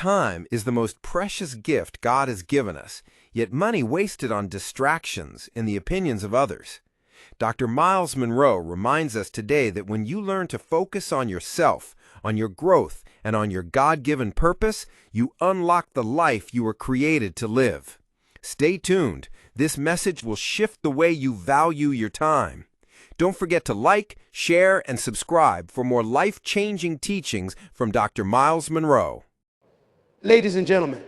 time is the most precious gift God has given us, yet money wasted on distractions and the opinions of others. Dr. Myles Munroe reminds us today that when you learn to focus on yourself, on your growth, and on your God-given purpose, you unlock the life you were created to live. Stay tuned. This message will shift the way you value your time. Don't forget to like, share, and subscribe for more life-changing teachings from Dr. Myles Munroe. Ladies and gentlemen,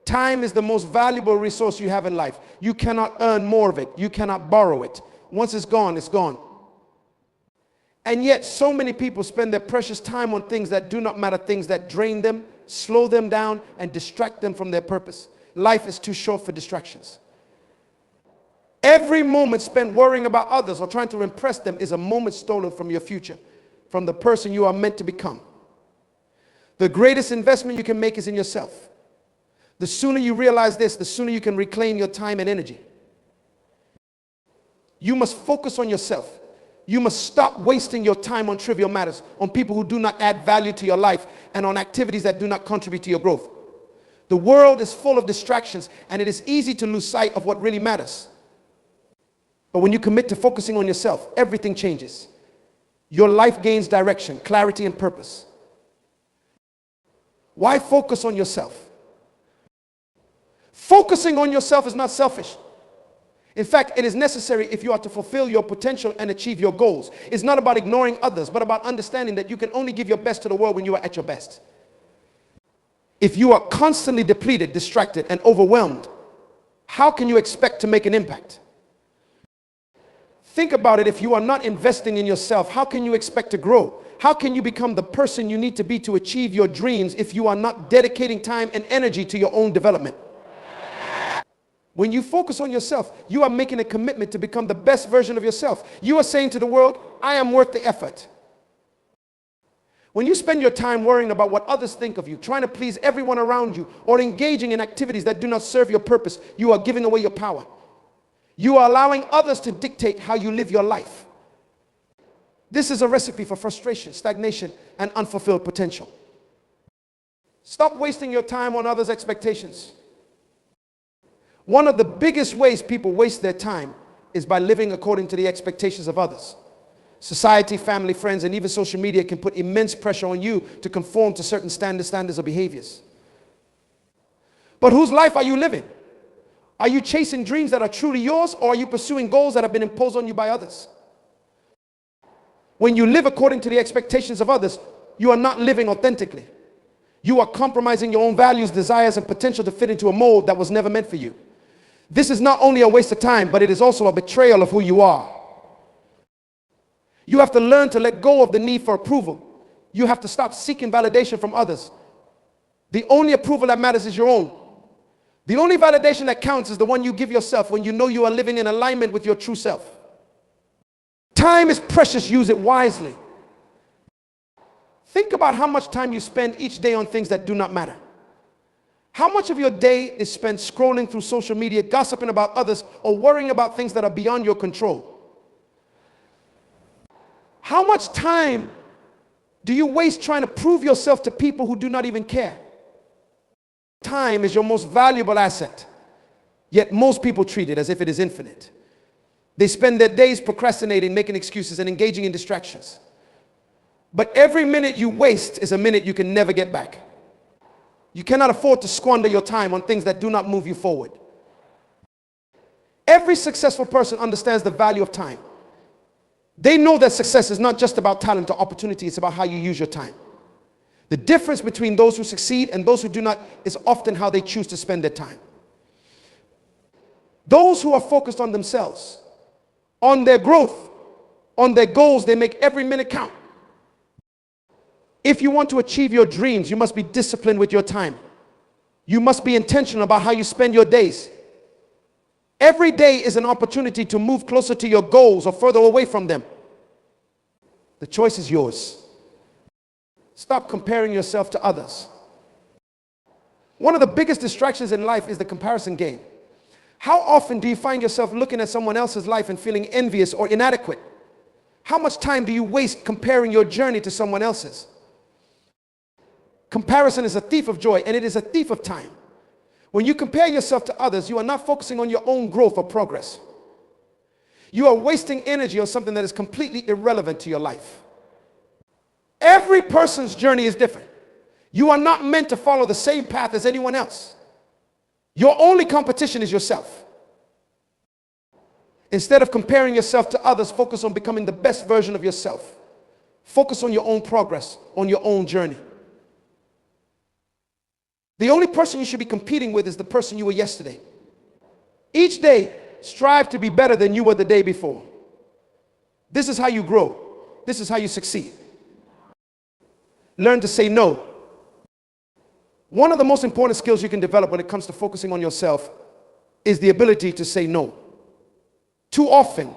time is the most valuable resource you have in life. You cannot earn more of it. You cannot borrow it. Once it's gone, it's gone. And yet, so many people spend their precious time on things that do not matter, things that drain them, slow them down, and distract them from their purpose. Life is too short for distractions. Every moment spent worrying about others or trying to impress them is a moment stolen from your future, from the person you are meant to become. The greatest investment you can make is in yourself. The sooner you realize this, the sooner you can reclaim your time and energy. You must focus on yourself. You must stop wasting your time on trivial matters, on people who do not add value to your life, and on activities that do not contribute to your growth. The world is full of distractions, and it is easy to lose sight of what really matters. But when you commit to focusing on yourself, everything changes. Your life gains direction, clarity, and purpose. Why focus on yourself? Focusing on yourself is not selfish. In fact, it is necessary if you are to fulfill your potential and achieve your goals. It's not about ignoring others, but about understanding that you can only give your best to the world when you are at your best. If you are constantly depleted, distracted, and overwhelmed, how can you expect to make an impact? Think about it. If you are not investing in yourself, how can you expect to grow? How can you become the person you need to be to achieve your dreams if you are not dedicating time and energy to your own development? When you focus on yourself, you are making a commitment to become the best version of yourself. You are saying to the world, I am worth the effort. When you spend your time worrying about what others think of you, trying to please everyone around you, or engaging in activities that do not serve your purpose, you are giving away your power. You are allowing others to dictate how you live your life. This is a recipe for frustration, stagnation, and unfulfilled potential. Stop wasting your time on others' expectations. One of the biggest ways people waste their time is by living according to the expectations of others. Society, family, friends, and even social media can put immense pressure on you to conform to certain standards or behaviors. But whose life are you living? Are you chasing dreams that are truly yours, or are you pursuing goals that have been imposed on you by others? When you live according to the expectations of others, you are not living authentically. You are compromising your own values, desires, and potential to fit into a mold that was never meant for you. This is not only a waste of time, but it is also a betrayal of who you are. You have to learn to let go of the need for approval. You have to stop seeking validation from others. The only approval that matters is your own. The only validation that counts is the one you give yourself when you know you are living in alignment with your true self. Time is precious. Use it wisely. Think about how much time you spend each day on things that do not matter. How much of your day is spent scrolling through social media, gossiping about others, or worrying about things that are beyond your control? How much time do you waste trying to prove yourself to people who do not even care? Time is your most valuable asset, yet most people treat it as if it is infinite. They spend their days procrastinating, making excuses, and engaging in distractions. But every minute you waste is a minute you can never get back. You cannot afford to squander your time on things that do not move you forward. Every successful person understands the value of time. They know that success is not just about talent or opportunity, it's about how you use your time. The difference between those who succeed and those who do not is often how they choose to spend their time. Those who are focused on themselves, on their growth, on their goals, they make every minute count. If you want to achieve your dreams, you must be disciplined with your time. You must be intentional about how you spend your days. Every day is an opportunity to move closer to your goals or further away from them. The choice is yours. Stop comparing yourself to others. One of the biggest distractions in life is the comparison game. How often do you find yourself looking at someone else's life and feeling envious or inadequate? How much time do you waste comparing your journey to someone else's? Comparison is a thief of joy, and it is a thief of time. When you compare yourself to others, you are not focusing on your own growth or progress. You are wasting energy on something that is completely irrelevant to your life. Every person's journey is different. You are not meant to follow the same path as anyone else. Your only competition is yourself. Instead of comparing yourself to others, focus on becoming the best version of yourself. Focus on your own progress, on your own journey. The only person you should be competing with is the person you were yesterday. Each day, strive to be better than you were the day before. This is how you grow. This is how you succeed. Learn to say no. One of the most important skills you can develop when it comes to focusing on yourself is the ability to say no. Too often,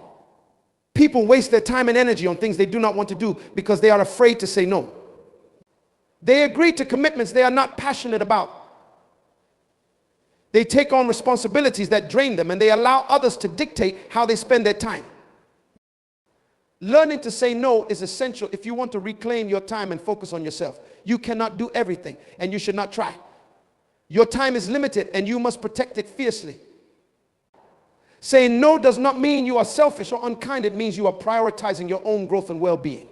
people waste their time and energy on things they do not want to do because they are afraid to say no. They agree to commitments they are not passionate about. They take on responsibilities that drain them, and they allow others to dictate how they spend their time. Learning to say no is essential if you want to reclaim your time and focus on yourself. You cannot do everything, and you should not try. Your time is limited, and you must protect it fiercely. Saying no does not mean you are selfish or unkind. It means you are prioritizing your own growth and well-being.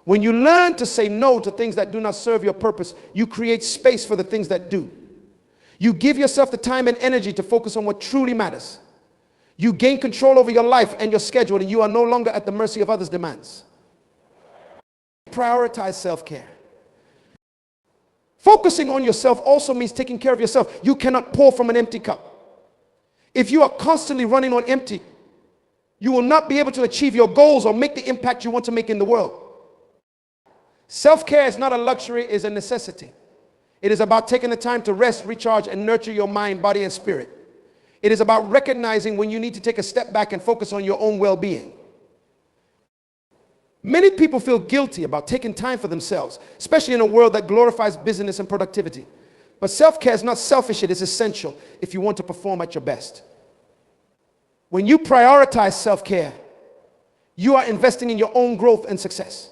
When you learn to say no to things that do not serve your purpose, you create space for the things that do. You give yourself the time and energy to focus on what truly matters. You gain control over your life and your schedule, and you are no longer at the mercy of others' demands. Prioritize self-care. Focusing on yourself also means taking care of yourself. You cannot pour from an empty cup. If you are constantly running on empty, you will not be able to achieve your goals or make the impact you want to make in the world. Self-care is not a luxury, it is a necessity. It is about taking the time to rest, recharge, and nurture your mind, body, and spirit. It is about recognizing when you need to take a step back and focus on your own well-being. Many people feel guilty about taking time for themselves, especially in a world that glorifies business and productivity. But self-care is not selfish, it is essential if you want to perform at your best. When you prioritize self-care, you are investing in your own growth and success.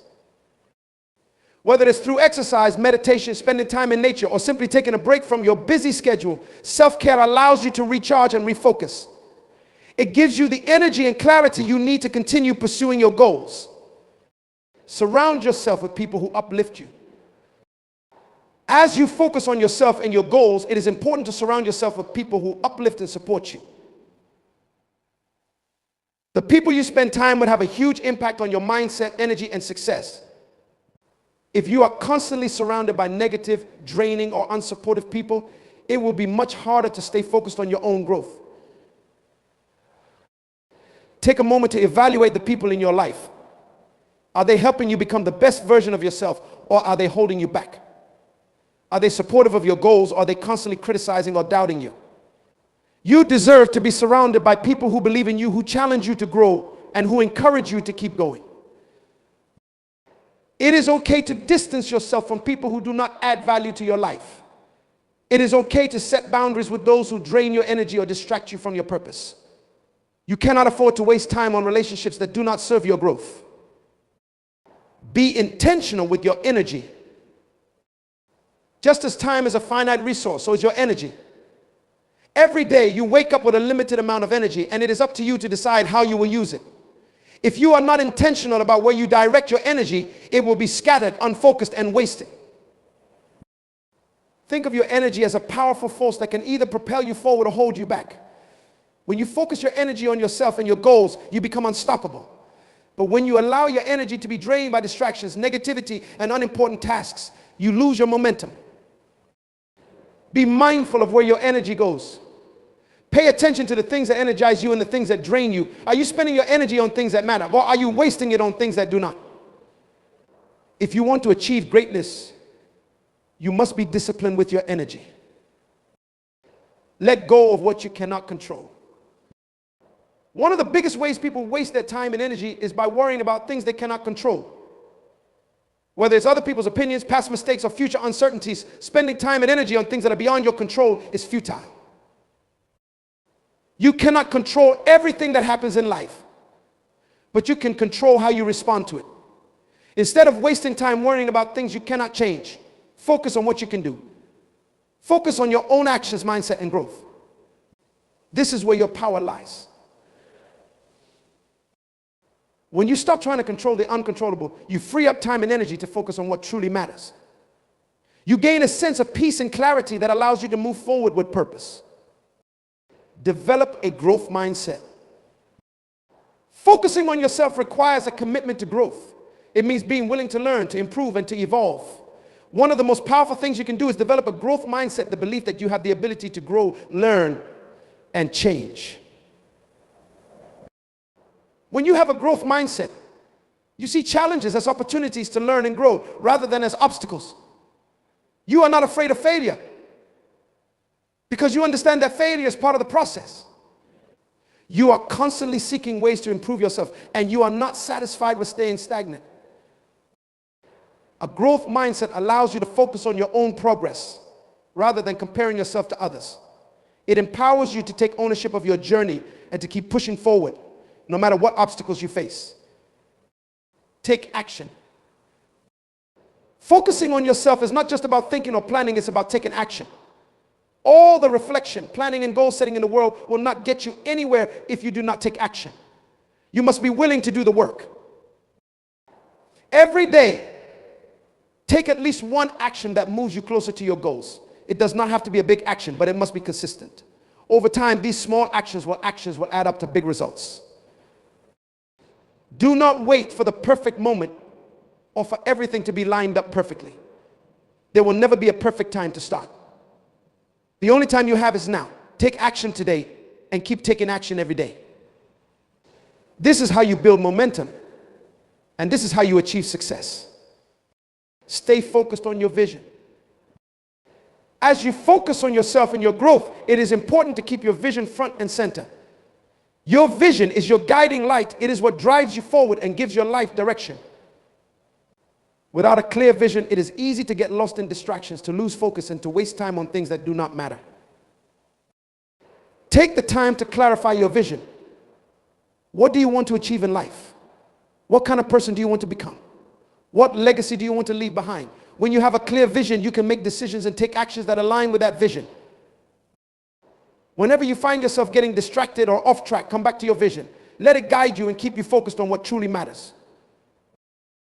Whether it's through exercise, meditation, spending time in nature, or simply taking a break from your busy schedule, self-care allows you to recharge and refocus. It gives you the energy and clarity you need to continue pursuing your goals. Surround yourself with people who uplift you. As you focus on yourself and your goals, it is important to surround yourself with people who uplift and support you. The people you spend time with have a huge impact on your mindset, energy, and success. If you are constantly surrounded by negative, draining, or unsupportive people, it will be much harder to stay focused on your own growth. Take a moment to evaluate the people in your life. Are they helping you become the best version of yourself, or are they holding you back? Are they supportive of your goals, or are they constantly criticizing or doubting you? You deserve to be surrounded by people who believe in you, who challenge you to grow, and who encourage you to keep going. It is okay to distance yourself from people who do not add value to your life. It is okay to set boundaries with those who drain your energy or distract you from your purpose. You cannot afford to waste time on relationships that do not serve your growth. Be intentional with your energy. Just as time is a finite resource, so is your energy. Every day you wake up with a limited amount of energy, and it is up to you to decide how you will use it. If you are not intentional about where you direct your energy, it will be scattered, unfocused, and wasted. Think of your energy as a powerful force that can either propel you forward or hold you back. When you focus your energy on yourself and your goals, you become unstoppable. But when you allow your energy to be drained by distractions, negativity, and unimportant tasks, you lose your momentum. Be mindful of where your energy goes. Pay attention to the things that energize you and the things that drain you. Are you spending your energy on things that matter, or are you wasting it on things that do not? If you want to achieve greatness, you must be disciplined with your energy. Let go of what you cannot control. One of the biggest ways people waste their time and energy is by worrying about things they cannot control. Whether it's other people's opinions, past mistakes, or future uncertainties, spending time and energy on things that are beyond your control is futile. You cannot control everything that happens in life, but you can control how you respond to it. Instead of wasting time worrying about things you cannot change, focus on what you can do. Focus on your own actions, mindset, and growth. This is where your power lies. When you stop trying to control the uncontrollable, you free up time and energy to focus on what truly matters. You gain a sense of peace and clarity that allows you to move forward with purpose. Develop a growth mindset. Focusing on yourself requires a commitment to growth. It means being willing to learn, to improve, and to evolve. One of the most powerful things you can do is develop a growth mindset, the belief that you have the ability to grow, learn, and change. When you have a growth mindset, you see challenges as opportunities to learn and grow rather than as obstacles. You are not afraid of failure because you understand that failure is part of the process. You are constantly seeking ways to improve yourself, and you are not satisfied with staying stagnant. A growth mindset allows you to focus on your own progress rather than comparing yourself to others. It empowers you to take ownership of your journey and to keep pushing forward, no matter what obstacles you face. Take action. Focusing on yourself is not just about thinking or planning, it's about taking action. All the reflection, planning, and goal setting in the world will not get you anywhere if you do not take action. You must be willing to do the work. Every day, take at least one action that moves you closer to your goals. It does not have to be a big action, but it must be consistent. Over time, these small actions will add up to big results. Do not wait for the perfect moment or for everything to be lined up perfectly. There will never be a perfect time to start. The only time you have is now. Take action today and keep taking action every day. This is how you build momentum, and this is how you achieve success. Stay focused on your vision. As you focus on yourself and your growth, it is important to keep your vision front and center. Your vision is your guiding light. It is what drives you forward and gives your life direction. Without a clear vision, it is easy to get lost in distractions, to lose focus, and to waste time on things that do not matter. Take the time to clarify your vision. What do you want to achieve in life? What kind of person do you want to become? What legacy do you want to leave behind? When you have a clear vision, you can make decisions and take actions that align with that vision. Whenever you find yourself getting distracted or off track, come back to your vision. Let it guide you and keep you focused on what truly matters.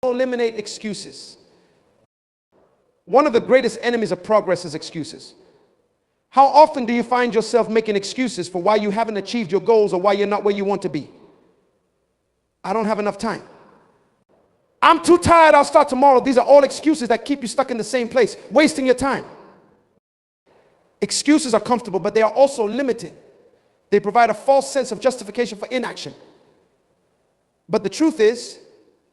Eliminate excuses. One of the greatest enemies of progress is excuses. How often do you find yourself making excuses for why you haven't achieved your goals or why you're not where you want to be? I don't have enough time. I'm too tired, I'll start tomorrow. These are all excuses that keep you stuck in the same place, wasting your time. Excuses are comfortable, but they are also limited. They provide a false sense of justification for inaction. But the truth is,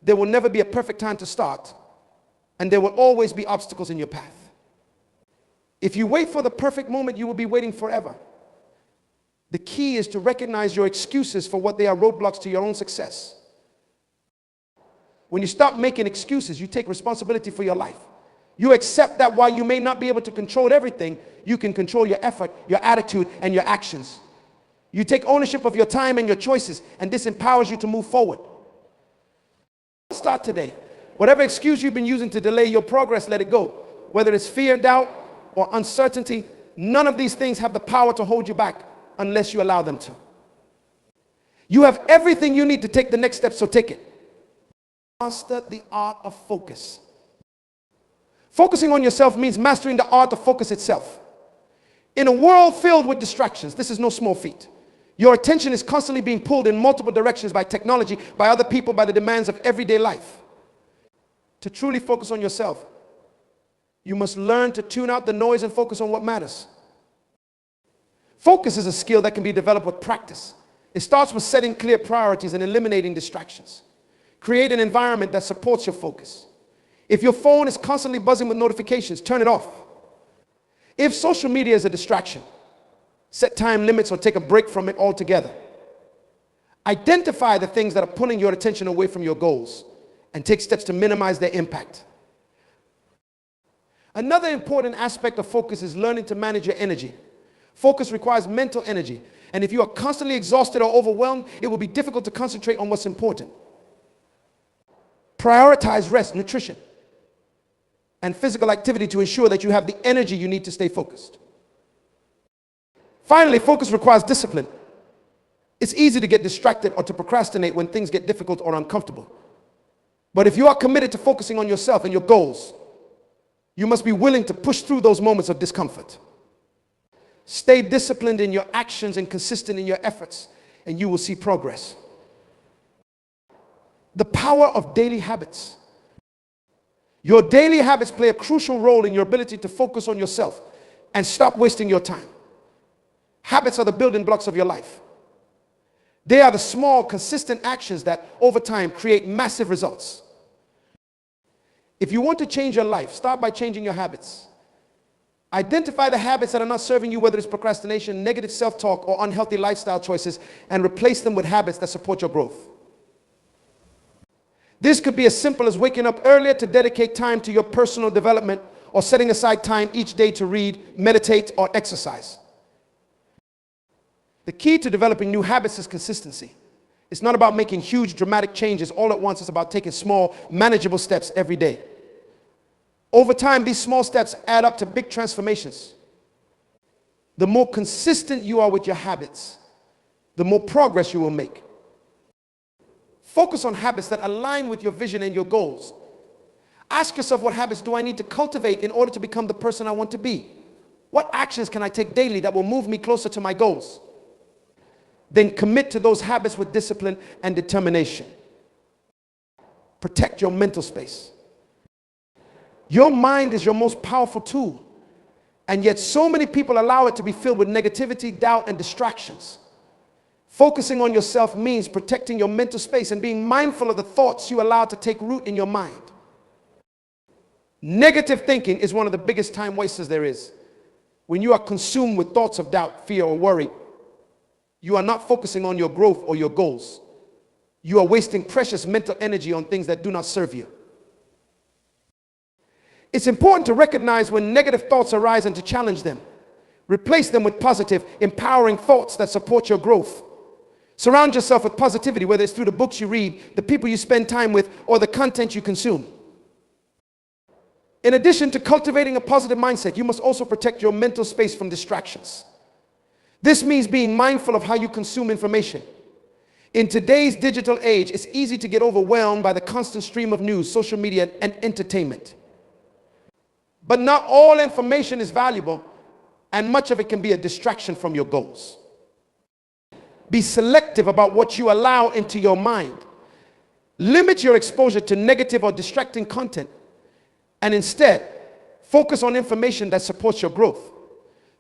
there will never be a perfect time to start, and there will always be obstacles in your path. If you wait for the perfect moment, you will be waiting forever. The key is to recognize your excuses for what they are roadblocks to your own success. When you stop making excuses, you take responsibility for your life. You accept that while you may not be able to control everything, you can control your effort, your attitude, and your actions. You take ownership of your time and your choices, and this empowers you to move forward. Start today. Whatever excuse you've been using to delay your progress, let it go. Whether it's fear, doubt, or uncertainty, none of these things have the power to hold you back unless you allow them to. You have everything you need to take the next step, so take it. Master the art of focus. Focusing on yourself means mastering the art of focus itself. In a world filled with distractions, this is no small feat. Your attention is constantly being pulled in multiple directions by technology, by other people, by the demands of everyday life. To truly focus on yourself, you must learn to tune out the noise and focus on what matters. Focus is a skill that can be developed with practice. It starts with setting clear priorities and eliminating distractions. Create an environment that supports your focus. If your phone is constantly buzzing with notifications, turn it off. If social media is a distraction, set time limits or take a break from it altogether. Identify the things that are pulling your attention away from your goals and take steps to minimize their impact. Another important aspect of focus is learning to manage your energy. Focus requires mental energy, and if you are constantly exhausted or overwhelmed, it will be difficult to concentrate on what's important. Prioritize rest, nutrition, and physical activity to ensure that you have the energy you need to stay focused. Finally, focus requires discipline. It's easy to get distracted or to procrastinate when things get difficult or uncomfortable. But if you are committed to focusing on yourself and your goals, you must be willing to push through those moments of discomfort. Stay disciplined in your actions and consistent in your efforts, and you will see progress. The power of daily habits. Your daily habits play a crucial role in your ability to focus on yourself and stop wasting your time. Habits are the building blocks of your life. They are the small, consistent actions that over time create massive results. If you want to change your life, start by changing your habits. Identify the habits that are not serving you, whether it's procrastination, negative self-talk, or unhealthy lifestyle choices, and replace them with habits that support your growth. This could be as simple as waking up earlier to dedicate time to your personal development, or setting aside time each day to read, meditate, or exercise. The key to developing new habits is consistency. It's not about making huge, dramatic changes all at once. It's about taking small, manageable steps every day. Over time, these small steps add up to big transformations. The more consistent you are with your habits, the more progress you will make. Focus on habits that align with your vision and your goals. Ask yourself, what habits do I need to cultivate in order to become the person I want to be? What actions can I take daily that will move me closer to my goals? Then commit to those habits with discipline and determination. Protect your mental space. Your mind is your most powerful tool, and yet so many people allow it to be filled with negativity, doubt, and distractions. Focusing on yourself means protecting your mental space and being mindful of the thoughts you allow to take root in your mind. Negative thinking is one of the biggest time wasters there is. When you are consumed with thoughts of doubt, fear, or worry, you are not focusing on your growth or your goals. You are wasting precious mental energy on things that do not serve you. It's important to recognize when negative thoughts arise and to challenge them. Replace them with positive, empowering thoughts that support your growth. Surround yourself with positivity, whether it's through the books you read, the people you spend time with, or the content you consume. In addition to cultivating a positive mindset, you must also protect your mental space from distractions. This means being mindful of how you consume information. In today's digital age, it's easy to get overwhelmed by the constant stream of news, social media, and entertainment. But not all information is valuable, and much of it can be a distraction from your goals. Be selective about what you allow into your mind. Limit your exposure to negative or distracting content, and instead, focus on information that supports your growth.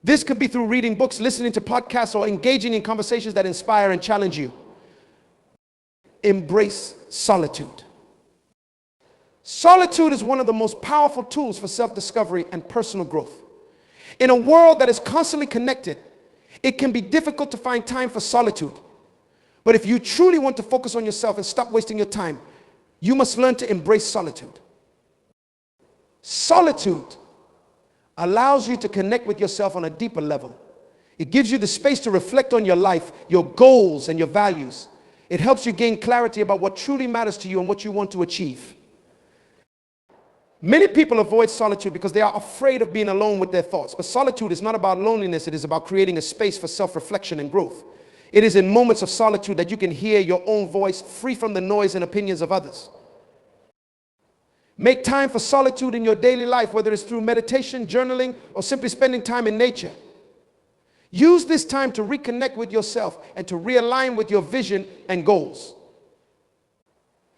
This could be through reading books, listening to podcasts, or engaging in conversations that inspire and challenge you. Embrace solitude. Solitude is one of the most powerful tools for self-discovery and personal growth. In a world that is constantly connected, it can be difficult to find time for solitude. But if you truly want to focus on yourself and stop wasting your time, you must learn to embrace solitude. Solitude allows you to connect with yourself on a deeper level. It gives you the space to reflect on your life, your goals, and your values. It helps you gain clarity about what truly matters to you and what you want to achieve. Many people avoid solitude because they are afraid of being alone with their thoughts. But solitude is not about loneliness. It is about creating a space for self-reflection and growth. It is in moments of solitude that you can hear your own voice, free from the noise and opinions of others. Make time for solitude in your daily life, whether it's through meditation, journaling, or simply spending time in nature. Use this time to reconnect with yourself and to realign with your vision and goals.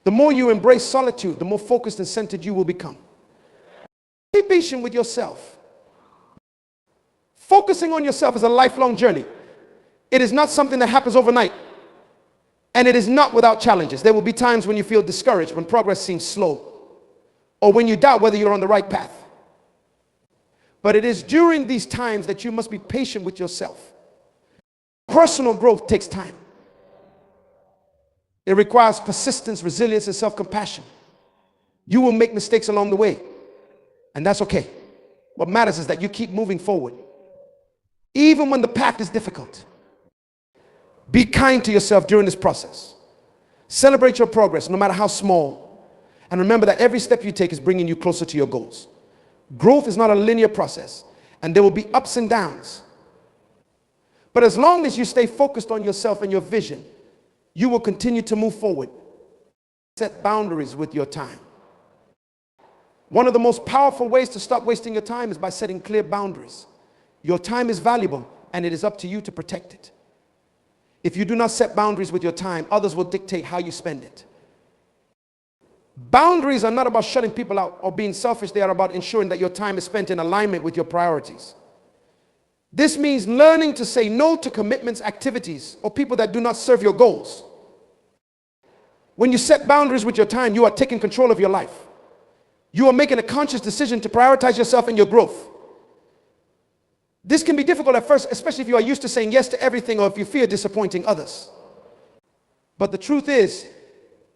The more you embrace solitude, the more focused and centered you will become. Be patient with yourself. Focusing on yourself is a lifelong journey. It is not something that happens overnight. And it is not without challenges. There will be times when you feel discouraged, when progress seems slow, or when you doubt whether you're on the right path. But it is during these times that you must be patient with yourself. Personal growth takes time. It requires persistence, resilience, and self-compassion. You will make mistakes along the way, and that's okay. What matters is that you keep moving forward, even when the path is difficult. Be kind to yourself during this process. Celebrate your progress, no matter how small, And remember that every step you take is bringing you closer to your goals. Growth is not a linear process, and there will be ups and downs. But as long as you stay focused on yourself and your vision, you will continue to move forward. Set boundaries with your time. One of the most powerful ways to stop wasting your time is by setting clear boundaries. Your time is valuable, and it is up to you to protect it. If you do not set boundaries with your time, others will dictate how you spend it. Boundaries are not about shutting people out or being selfish. They are about ensuring that your time is spent in alignment with your priorities. This means learning to say no to commitments, activities, or people that do not serve your goals. When you set boundaries with your time, you are taking control of your life. You are making a conscious decision to prioritize yourself and your growth. This can be difficult at first, especially if you are used to saying yes to everything or if you fear disappointing others. But the truth is,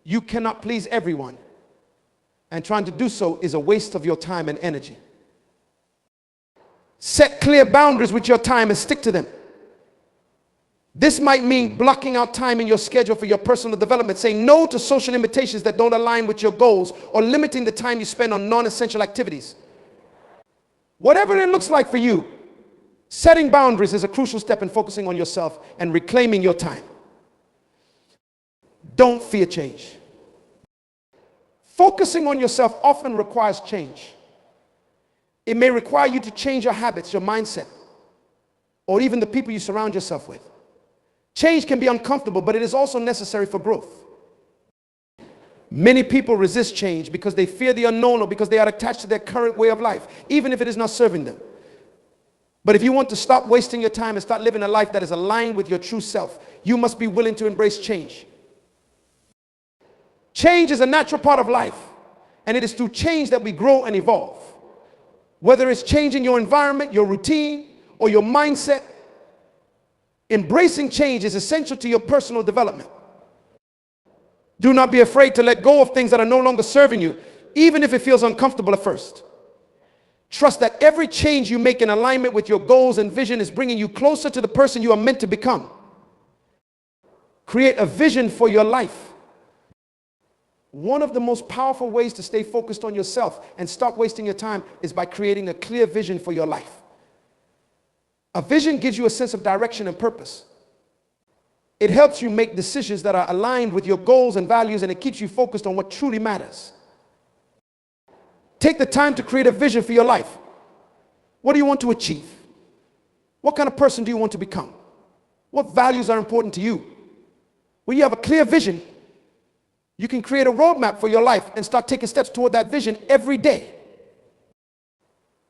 you cannot please everyone. And trying to do so is a waste of your time and energy. Set clear boundaries with your time and stick to them. This might mean blocking out time in your schedule for your personal development, saying no to social invitations that don't align with your goals, or limiting the time you spend on non-essential activities. Whatever it looks like for you, setting boundaries is a crucial step in focusing on yourself and reclaiming your time. Don't fear change. Focusing on yourself often requires change. It may require you to change your habits, your mindset, or even the people you surround yourself with. Change can be uncomfortable, but it is also necessary for growth. Many people resist change because they fear the unknown or because they are attached to their current way of life, even if it is not serving them. But if you want to stop wasting your time and start living a life that is aligned with your true self, you must be willing to embrace change. Change is a natural part of life, and it is through change that we grow and evolve. Whether it's changing your environment, your routine, or your mindset, embracing change is essential to your personal development. Do not be afraid to let go of things that are no longer serving you, even if it feels uncomfortable at first. Trust that every change you make in alignment with your goals and vision is bringing you closer to the person you are meant to become. Create a vision for your life. One of the most powerful ways to stay focused on yourself and stop wasting your time is by creating a clear vision for your life. A vision gives you a sense of direction and purpose. It helps you make decisions that are aligned with your goals and values, and it keeps you focused on what truly matters. Take the time to create a vision for your life. What do you want to achieve? What kind of person do you want to become? What values are important to you? When you have a clear vision, you can create a roadmap for your life and start taking steps toward that vision every day.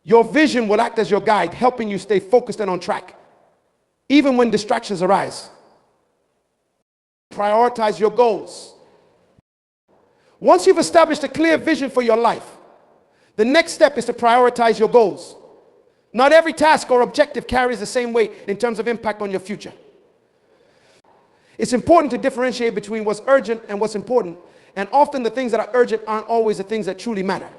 Your vision will act as your guide, helping you stay focused and on track, even when distractions arise. Prioritize your goals. Once you've established a clear vision for your life, the next step is to prioritize your goals. Not every task or objective carries the same weight in terms of impact on your future. It's important to differentiate between what's urgent and what's important, and often the things that are urgent aren't always the things that truly matter.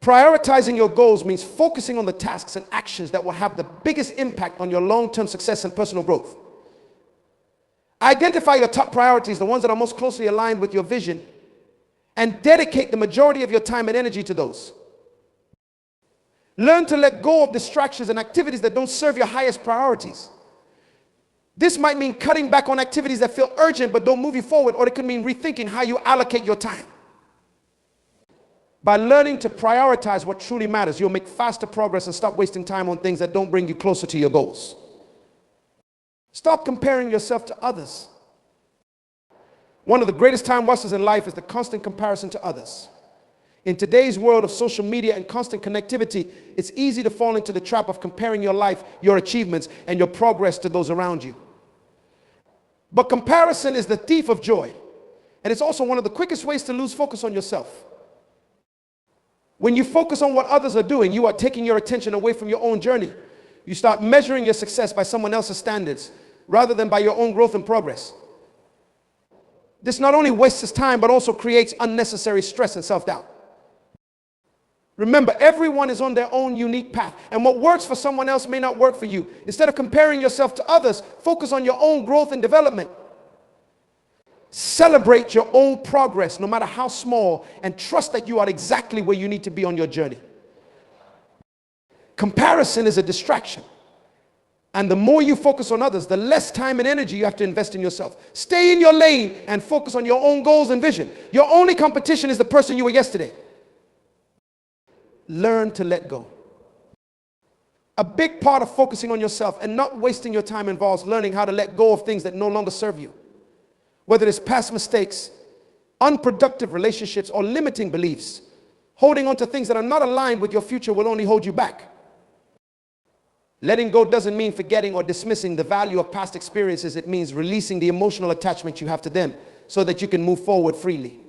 Prioritizing your goals means focusing on the tasks and actions that will have the biggest impact on your long-term success and personal growth. Identify your top priorities, the ones that are most closely aligned with your vision, and dedicate the majority of your time and energy to those. Learn to let go of distractions and activities that don't serve your highest priorities. This might mean cutting back on activities that feel urgent but don't move you forward, or it could mean rethinking how you allocate your time. By learning to prioritize what truly matters, you'll make faster progress and stop wasting time on things that don't bring you closer to your goals. Stop comparing yourself to others. One of the greatest time wasters in life is the constant comparison to others. In today's world of social media and constant connectivity, it's easy to fall into the trap of comparing your life, your achievements, and your progress to those around you. But comparison is the thief of joy, and it's also one of the quickest ways to lose focus on yourself. When you focus on what others are doing, you are taking your attention away from your own journey. You start measuring your success by someone else's standards rather than by your own growth and progress. This not only wastes time, but also creates unnecessary stress and self-doubt. Remember, everyone is on their own unique path, and what works for someone else may not work for you. Instead of comparing yourself to others, focus on your own growth and development. Celebrate your own progress, no matter how small, and trust that you are exactly where you need to be on your journey. Comparison is a distraction. And the more you focus on others, the less time and energy you have to invest in yourself. Stay in your lane and focus on your own goals and vision. Your only competition is the person you were yesterday. Learn to let go. A big part of focusing on yourself and not wasting your time involves learning how to let go of things that no longer serve you. Whether it's past mistakes, unproductive relationships, or limiting beliefs. Holding on to things that are not aligned with your future will only hold you back. Letting go doesn't mean forgetting or dismissing the value of past experiences. It means releasing the emotional attachment you have to them so that you can move forward freely.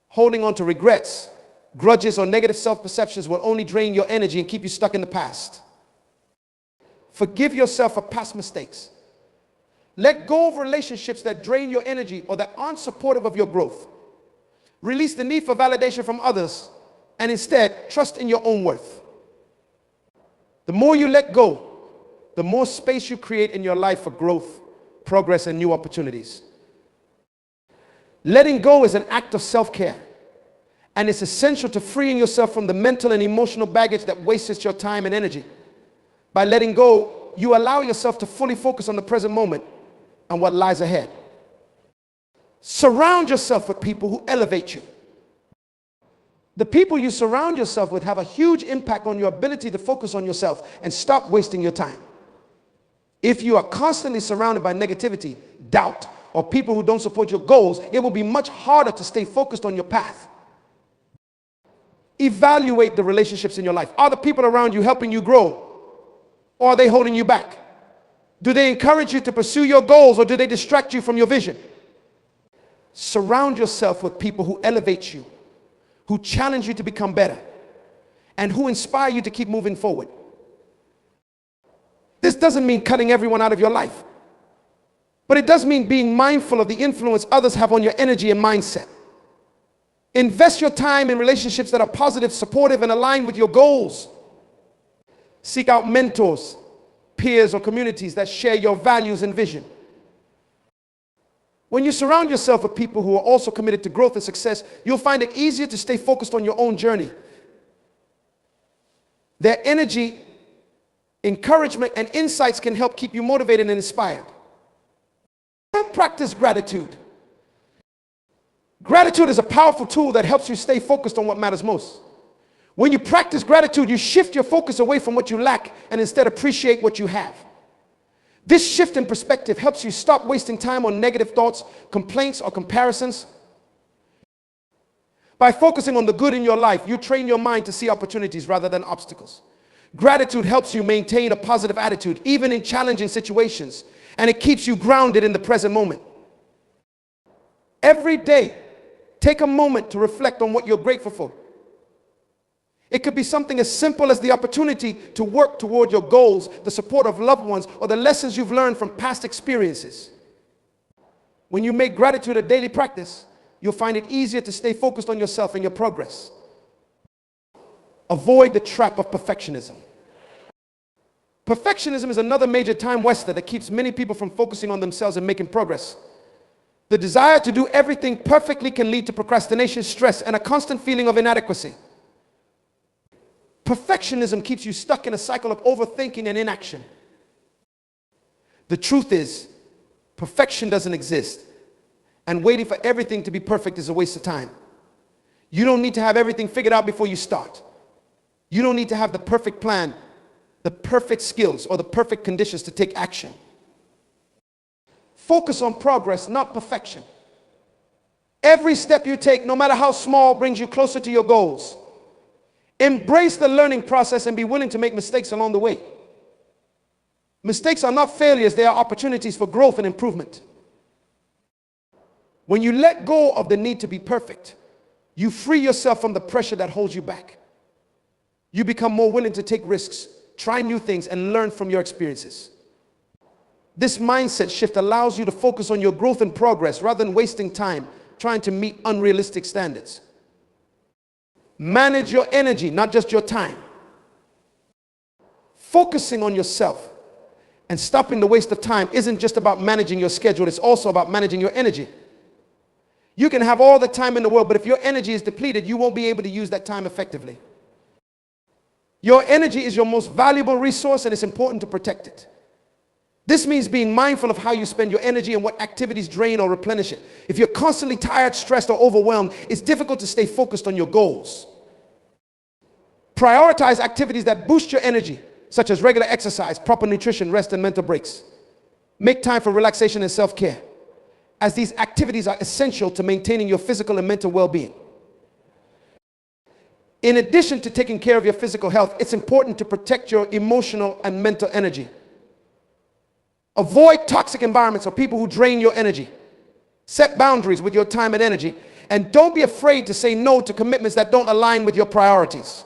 Holding on to regrets, grudges, or negative self-perceptions will only drain your energy and keep you stuck in the past. Forgive yourself for past mistakes. Let go of relationships that drain your energy or that aren't supportive of your growth. Release the need for validation from others and instead trust in your own worth. The more you let go, the more space you create in your life for growth, progress, and new opportunities. Letting go is an act of self-care, and it's essential to freeing yourself from the mental and emotional baggage that wastes your time and energy. By letting go, you allow yourself to fully focus on the present moment and what lies ahead. Surround yourself with people who elevate you. The people you surround yourself with have a huge impact on your ability to focus on yourself and stop wasting your time. If you are constantly surrounded by negativity, doubt, or people who don't support your goals, it will be much harder to stay focused on your path. Evaluate the relationships in your life. Are the people around you helping you grow, or are they holding you back? Do they encourage you to pursue your goals, or do they distract you from your vision? Surround yourself with people who elevate you, who challenge you to become better, and who inspire you to keep moving forward. This doesn't mean cutting everyone out of your life, but it does mean being mindful of the influence others have on your energy and mindset. Invest your time in relationships that are positive, supportive, and aligned with your goals. Seek out mentors, peers, or communities that share your values and vision. When you surround yourself with people who are also committed to growth and success, you'll find it easier to stay focused on your own journey. Their energy, encouragement, and insights can help keep you motivated and inspired. And practice gratitude. Gratitude is a powerful tool that helps you stay focused on what matters most. When you practice gratitude, you shift your focus away from what you lack and instead appreciate what you have. This shift in perspective helps you stop wasting time on negative thoughts, complaints, or comparisons. By focusing on the good in your life, you train your mind to see opportunities rather than obstacles. Gratitude helps you maintain a positive attitude, even in challenging situations, and it keeps you grounded in the present moment. Every day, take a moment to reflect on what you're grateful for. It could be something as simple as the opportunity to work toward your goals, the support of loved ones, or the lessons you've learned from past experiences. When you make gratitude a daily practice, you'll find it easier to stay focused on yourself and your progress. Avoid the trap of perfectionism. Perfectionism is another major time waster that keeps many people from focusing on themselves and making progress. The desire to do everything perfectly can lead to procrastination, stress, and a constant feeling of inadequacy. Perfectionism keeps you stuck in a cycle of overthinking and inaction. The truth is, perfection doesn't exist, and waiting for everything to be perfect is a waste of time. You don't need to have everything figured out before you start. You don't need to have the perfect plan, the perfect skills, or the perfect conditions to take action. Focus on progress, not perfection. Every step you take, no matter how small, brings you closer to your goals. Embrace the learning process and be willing to make mistakes along the way. Mistakes are not failures, they are opportunities for growth and improvement. When you let go of the need to be perfect, you free yourself from the pressure that holds you back. You become more willing to take risks, try new things, and learn from your experiences. This mindset shift allows you to focus on your growth and progress rather than wasting time trying to meet unrealistic standards. Manage your energy, not just your time. Focusing on yourself and stopping the waste of time isn't just about managing your schedule, it's also about managing your energy. You can have all the time in the world, but if your energy is depleted, you won't be able to use that time effectively. Your energy is your most valuable resource, and it's important to protect it. This means being mindful of how you spend your energy and what activities drain or replenish it. If you're constantly tired, stressed, or overwhelmed, it's difficult to stay focused on your goals. Prioritize activities that boost your energy, such as regular exercise, proper nutrition, rest, and mental breaks. Make time for relaxation and self-care, as these activities are essential to maintaining your physical and mental well-being. In addition to taking care of your physical health, it's important to protect your emotional and mental energy. Avoid toxic environments or people who drain your energy. Set boundaries with your time and energy, and don't be afraid to say no to commitments that don't align with your priorities.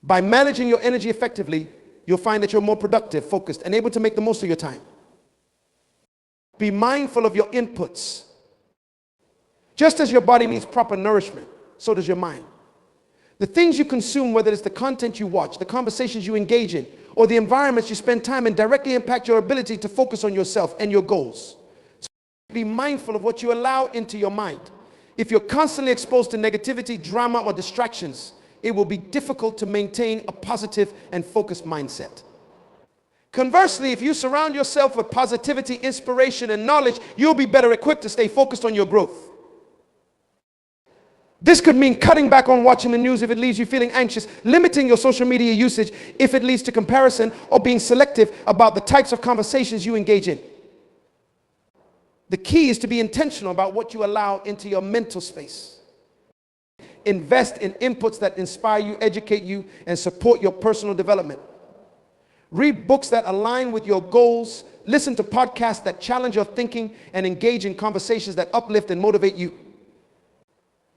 By managing your energy effectively, you'll find that you're more productive, focused, and able to make the most of your time. Be mindful of your inputs. Just as your body needs proper nourishment, so does your mind. The things you consume, whether it's the content you watch, the conversations you engage in, or the environments you spend time in, directly impact your ability to focus on yourself and your goals. So be mindful of what you allow into your mind. If you're constantly exposed to negativity, drama, or distractions, it will be difficult to maintain a positive and focused mindset. Conversely, if you surround yourself with positivity, inspiration, and knowledge, you'll be better equipped to stay focused on your growth. This could mean cutting back on watching the news if it leaves you feeling anxious, limiting your social media usage if it leads to comparison, or being selective about the types of conversations you engage in. The key is to be intentional about what you allow into your mental space. Invest in inputs that inspire you, educate you, and support your personal development. Read books that align with your goals, listen to podcasts that challenge your thinking, and engage in conversations that uplift and motivate you.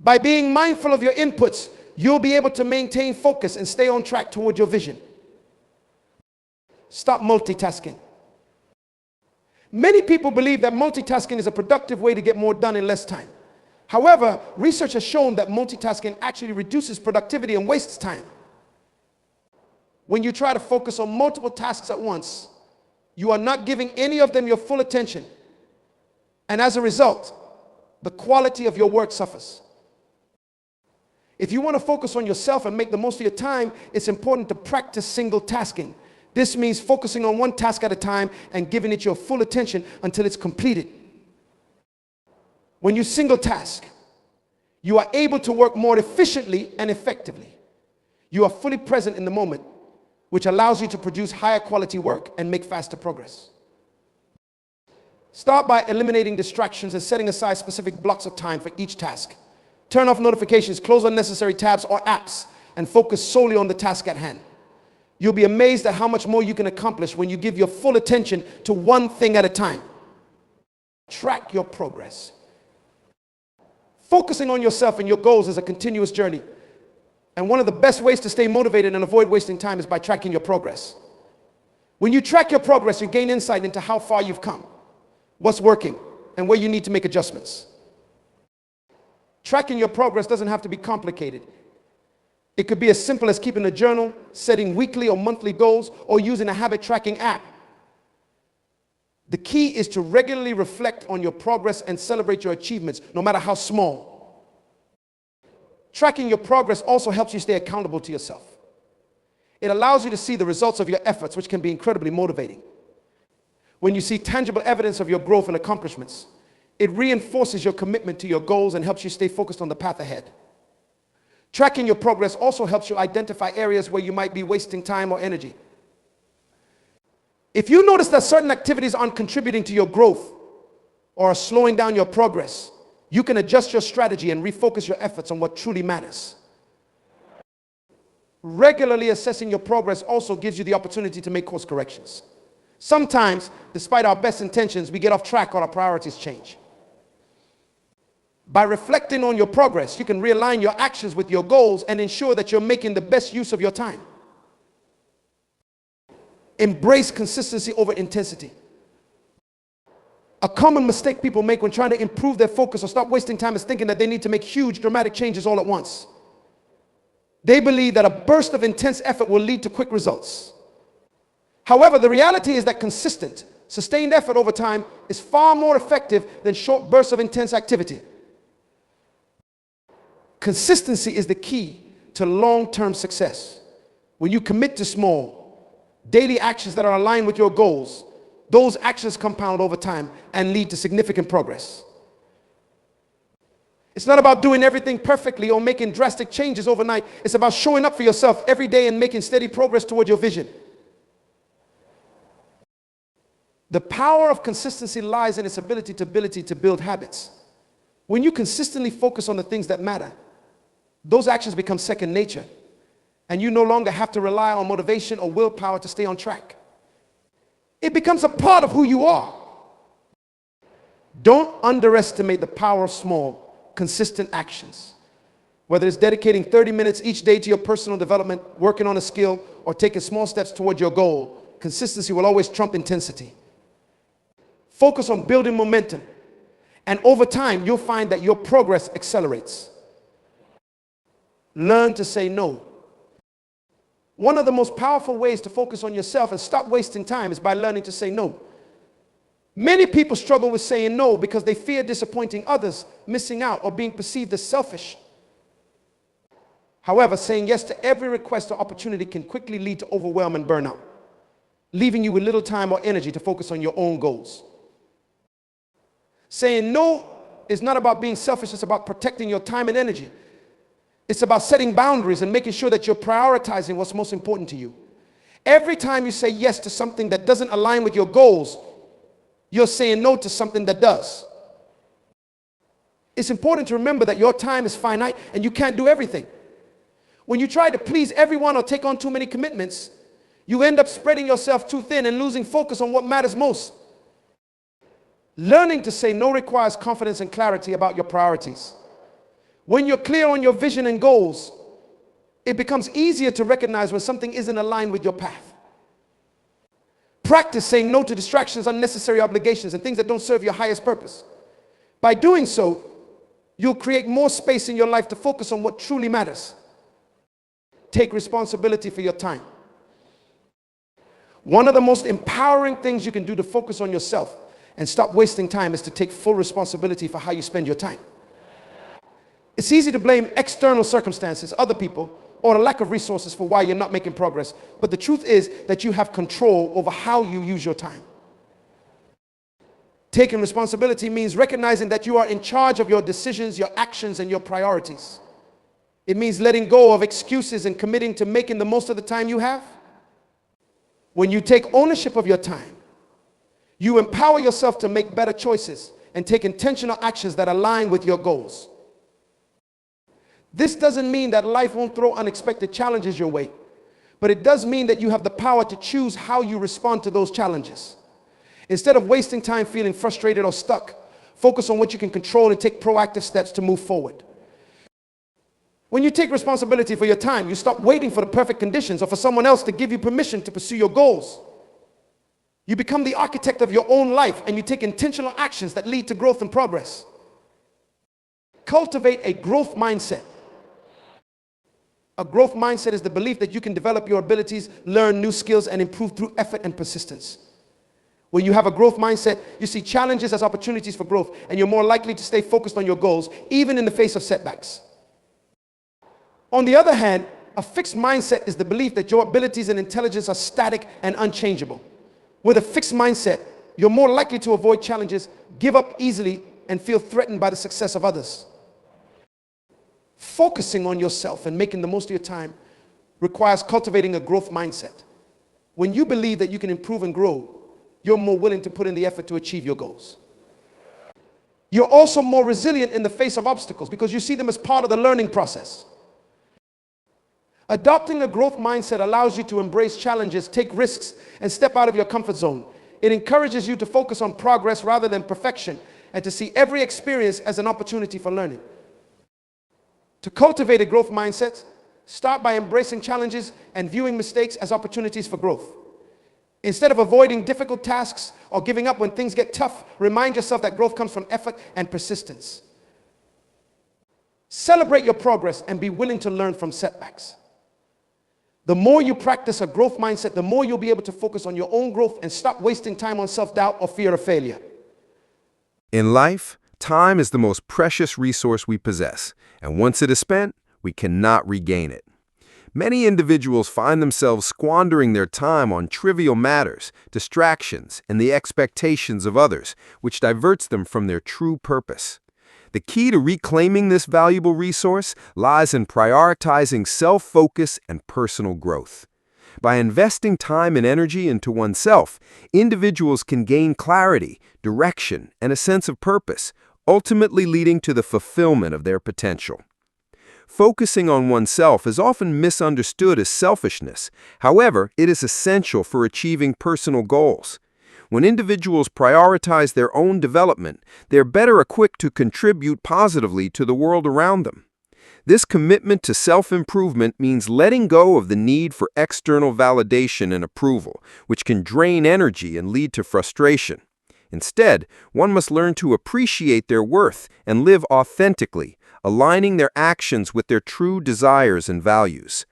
By being mindful of your inputs, you'll be able to maintain focus and stay on track toward your vision. Stop multitasking. Many people believe that multitasking is a productive way to get more done in less time. However, research has shown that multitasking actually reduces productivity and wastes time. When you try to focus on multiple tasks at once, you are not giving any of them your full attention. And as a result, the quality of your work suffers. If you want to focus on yourself and make the most of your time, it's important to practice single tasking. This means focusing on one task at a time and giving it your full attention until it's completed. When you single task, you are able to work more efficiently and effectively. You are fully present in the moment, which allows you to produce higher quality work and make faster progress. Start by eliminating distractions and setting aside specific blocks of time for each task. Turn off notifications, close unnecessary tabs or apps, and focus solely on the task at hand. You'll be amazed at how much more you can accomplish when you give your full attention to one thing at a time. Track your progress. Focusing on yourself and your goals is a continuous journey. And one of the best ways to stay motivated and avoid wasting time is by tracking your progress. When you track your progress, you gain insight into how far you've come, what's working, and where you need to make adjustments. Tracking your progress doesn't have to be complicated. It could be as simple as keeping a journal, setting weekly or monthly goals, or using a habit tracking app. The key is to regularly reflect on your progress and celebrate your achievements, no matter how small. Tracking your progress also helps you stay accountable to yourself. It allows you to see the results of your efforts, which can be incredibly motivating. When you see tangible evidence of your growth and accomplishments, it reinforces your commitment to your goals and helps you stay focused on the path ahead. Tracking your progress also helps you identify areas where you might be wasting time or energy. If you notice that certain activities aren't contributing to your growth or are slowing down your progress, you can adjust your strategy and refocus your efforts on what truly matters. Regularly assessing your progress also gives you the opportunity to make course corrections. Sometimes, despite our best intentions, we get off track or our priorities change. By reflecting on your progress, you can realign your actions with your goals and ensure that you're making the best use of your time. Embrace consistency over intensity. A common mistake people make when trying to improve their focus or stop wasting time is thinking that they need to make huge, dramatic changes all at once. They believe that a burst of intense effort will lead to quick results. However, the reality is that consistent, Sustained effort over time is far more effective than short bursts of intense activity. Consistency is the key to long-term success. When you commit to small, daily actions that are aligned with your goals, those actions compound over time and lead to significant progress. It's not about doing everything perfectly or making drastic changes overnight. It's about showing up for yourself every day and making steady progress toward your vision. The power of consistency lies in its ability to build habits. When you consistently focus on the things that matter, those actions become second nature, and you no longer have to rely on motivation or willpower to stay on track. It becomes a part of who you are. Don't underestimate the power of small, consistent actions. Whether it's dedicating 30 minutes each day to your personal development, working on a skill, or taking small steps toward your goal, consistency will always trump intensity. Focus on building momentum, and over time, you'll find that your progress accelerates. Learn to say no. One of the most powerful ways to focus on yourself and stop wasting time is by learning to say no. Many people struggle with saying no because they fear disappointing others, missing out, or being perceived as selfish. However, saying yes to every request or opportunity can quickly lead to overwhelm and burnout, leaving you with little time or energy to focus on your own goals. Saying no is not about being selfish, it's about protecting your time and energy. It's about setting boundaries and making sure that you're prioritizing what's most important to you. Every time you say yes to something that doesn't align with your goals, you're saying no to something that does. It's important to remember that your time is finite and you can't do everything. When you try to please everyone or take on too many commitments, you end up spreading yourself too thin and losing focus on what matters most. Learning to say no requires confidence and clarity about your priorities. When you're clear on your vision and goals, it becomes easier to recognize when something isn't aligned with your path. Practice saying no to distractions, unnecessary obligations, and things that don't serve your highest purpose. By doing so, you'll create more space in your life to focus on what truly matters. Take responsibility for your time. One of the most empowering things you can do to focus on yourself and stop wasting time is to take full responsibility for how you spend your time. It's easy to blame external circumstances, other people, or a lack of resources for why you're not making progress. But the truth is that you have control over how you use your time. Taking responsibility means recognizing that you are in charge of your decisions, your actions, and your priorities. It means letting go of excuses and committing to making the most of the time you have. When you take ownership of your time, you empower yourself to make better choices and take intentional actions that align with your goals. This doesn't mean that life won't throw unexpected challenges your way, but it does mean that you have the power to choose how you respond to those challenges. Instead of wasting time feeling frustrated or stuck, focus on what you can control and take proactive steps to move forward. When you take responsibility for your time, you stop waiting for the perfect conditions or for someone else to give you permission to pursue your goals. You become the architect of your own life, and you take intentional actions that lead to growth and progress. Cultivate a growth mindset. A growth mindset is the belief that you can develop your abilities, learn new skills, and improve through effort and persistence. When you have a growth mindset, you see challenges as opportunities for growth, and you're more likely to stay focused on your goals, even in the face of setbacks. On the other hand, a fixed mindset is the belief that your abilities and intelligence are static and unchangeable. With a fixed mindset, you're more likely to avoid challenges, give up easily, and feel threatened by the success of others. Focusing on yourself and making the most of your time requires cultivating a growth mindset. When you believe that you can improve and grow, you're more willing to put in the effort to achieve your goals. You're also more resilient in the face of obstacles because you see them as part of the learning process. Adopting a growth mindset allows you to embrace challenges, take risks, and step out of your comfort zone. It encourages you to focus on progress rather than perfection, and to see every experience as an opportunity for learning. To cultivate a growth mindset, start by embracing challenges and viewing mistakes as opportunities for growth. Instead of avoiding difficult tasks or giving up when things get tough, remind yourself that growth comes from effort and persistence. Celebrate your progress and be willing to learn from setbacks. The more you practice a growth mindset, the more you'll be able to focus on your own growth and stop wasting time on self-doubt or fear of failure. In life, time is the most precious resource we possess, and once it is spent, we cannot regain it. Many individuals find themselves squandering their time on trivial matters, distractions, and the expectations of others, which diverts them from their true purpose. The key to reclaiming this valuable resource lies in prioritizing self-focus and personal growth. By investing time and energy into oneself, individuals can gain clarity, direction, and a sense of purpose, ultimately leading to the fulfillment of their potential. Focusing on oneself is often misunderstood as selfishness. However, it is essential for achieving personal goals. When individuals prioritize their own development, they're better equipped to contribute positively to the world around them. This commitment to self-improvement means letting go of the need for external validation and approval, which can drain energy and lead to frustration. Instead, one must learn to appreciate their worth and live authentically, aligning their actions with their true desires and values.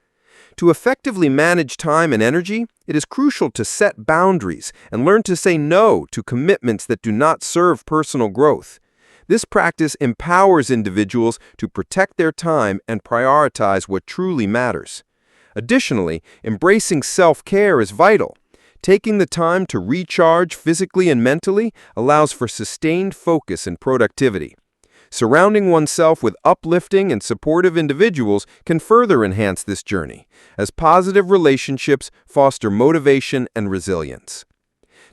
To effectively manage time and energy, it is crucial to set boundaries and learn to say no to commitments that do not serve personal growth. This practice empowers individuals to protect their time and prioritize what truly matters. Additionally, embracing self-care is vital. Taking the time to recharge physically and mentally allows for sustained focus and productivity. Surrounding oneself with uplifting and supportive individuals can further enhance this journey, as positive relationships foster motivation and resilience.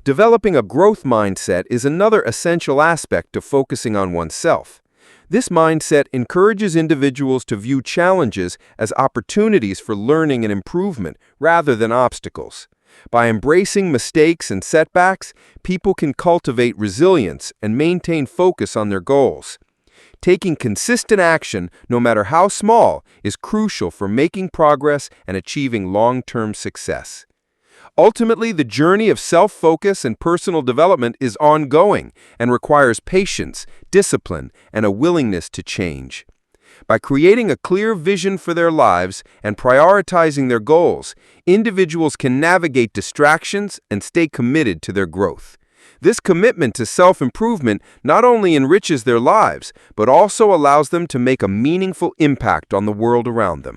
Developing a growth mindset is another essential aspect of focusing on oneself. This mindset encourages individuals to view challenges as opportunities for learning and improvement rather than obstacles. By embracing mistakes and setbacks, people can cultivate resilience and maintain focus on their goals. Taking consistent action, no matter how small, is crucial for making progress and achieving long-term success. Ultimately, the journey of self-focus and personal development is ongoing and requires patience, discipline, and a willingness to change. By creating a clear vision for their lives and prioritizing their goals, individuals can navigate distractions and stay committed to their growth. This commitment to self-improvement not only enriches their lives, but also allows them to make a meaningful impact on the world around them.